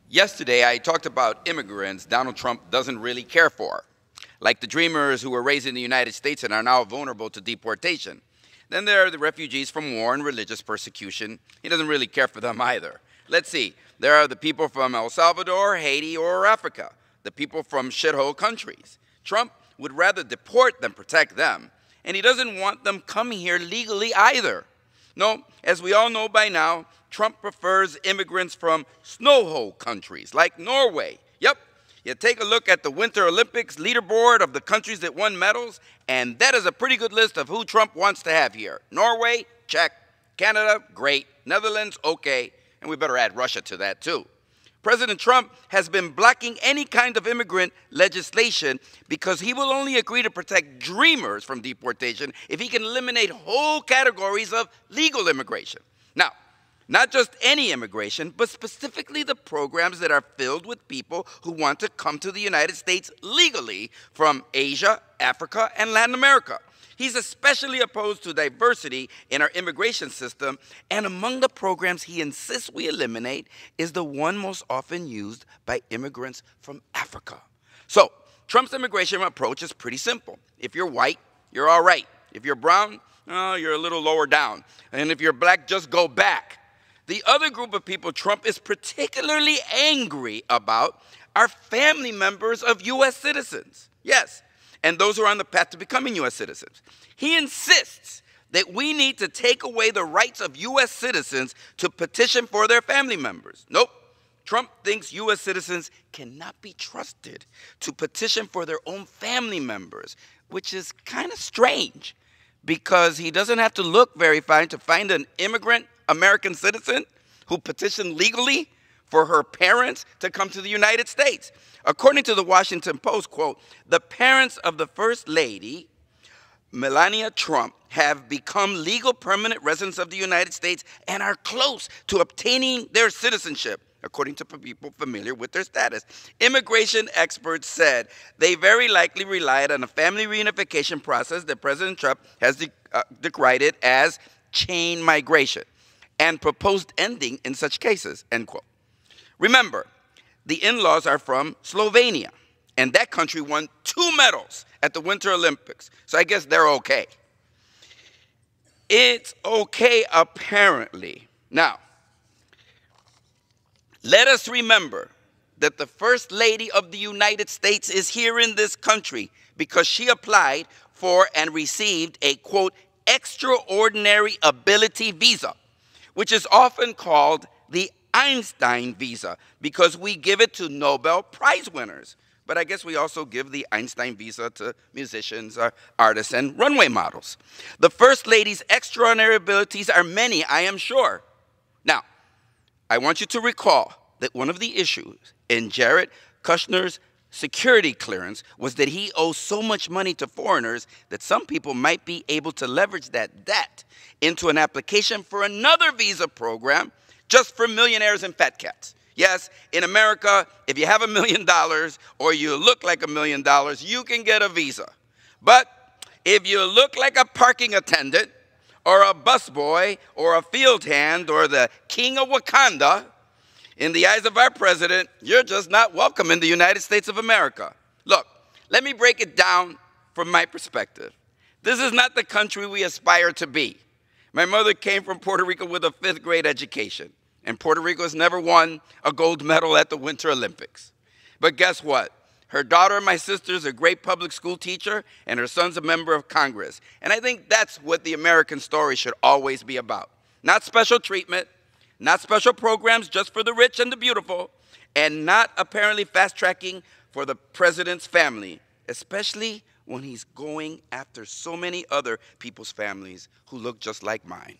Yesterday, I talked about immigrants Donald Trump doesn't really care for, like the dreamers who were raised in the United States and are now vulnerable to deportation. Then there are the refugees from war and religious persecution. He doesn't really care for them either. Let's see. There are the people from El Salvador, Haiti, or Africa, the people from shithole countries. Trump would rather deport than protect them, and he doesn't want them coming here legally either. No, as we all know by now, Trump prefers immigrants from snowhole countries like Norway. Yep, you take a look at the Winter Olympics leaderboard of the countries that won medals, and that is a pretty good list of who Trump wants to have here. Norway, check. Canada, great. Netherlands, okay. And we better add Russia to that too. President Trump has been blocking any kind of immigrant legislation because he will only agree to protect dreamers from deportation if he can eliminate whole categories of legal immigration. Now, not just any immigration, but specifically the programs that are filled with people who want to come to the United States legally from Asia, Africa, and Latin America. He's especially opposed to diversity in our immigration system, and among the programs he insists we eliminate is the one most often used by immigrants from Africa. So, Trump's immigration approach is pretty simple. If you're white, you're all right. If you're brown, oh, you're a little lower down. And if you're black, just go back. The other group of people Trump is particularly angry about are family members of U.S. citizens. Yes, and those who are on the path to becoming U.S. citizens. He insists that we need to take away the rights of U.S. citizens to petition for their family members. Nope. Trump thinks U.S. citizens cannot be trusted to petition for their own family members, which is kind of strange because he doesn't have to look very fine to find an immigrant American citizen who petitioned legally for her parents to come to the United States. According to the Washington Post, quote, the parents of the First Lady, Melania Trump, have become legal permanent residents of the United States and are close to obtaining their citizenship, according to people familiar with their status. Immigration experts said they very likely relied on a family reunification process that President Trump has derided as chain migration and proposed ending in such cases, end quote. Remember, the in-laws are from Slovenia, and that country won 2 medals at the Winter Olympics, so I guess they're okay. It's okay, apparently. Now, let us remember that the First Lady of the United States is here in this country because she applied for and received a, quote, extraordinary ability visa, which is often called the Einstein visa because we give it to Nobel Prize winners. But I guess we also give the Einstein visa to musicians, artists, and runway models. The First Lady's extraordinary abilities are many, I am sure. Now, I want you to recall that one of the issues in Jared Kushner's security clearance was that he owes so much money to foreigners that some people might be able to leverage that debt into an application for another visa program just for millionaires and fat cats. Yes, in America, if you have $1 million or you look like $1 million, you can get a visa. But if you look like a parking attendant or a busboy or a field hand or the king of Wakanda, in the eyes of our president, you're just not welcome in the United States of America. Look, let me break it down from my perspective. This is not the country we aspire to be. My mother came from Puerto Rico with a 5th grade education, and Puerto Rico has never won a gold medal at the Winter Olympics. But guess what? Her daughter, my sister, is a great public school teacher, and her son's a member of Congress. And I think that's what the American story should always be about. Not special treatment, not special programs just for the rich and the beautiful, and not apparently fast-tracking for the president's family, especially when he's going after so many other people's families who look just like mine.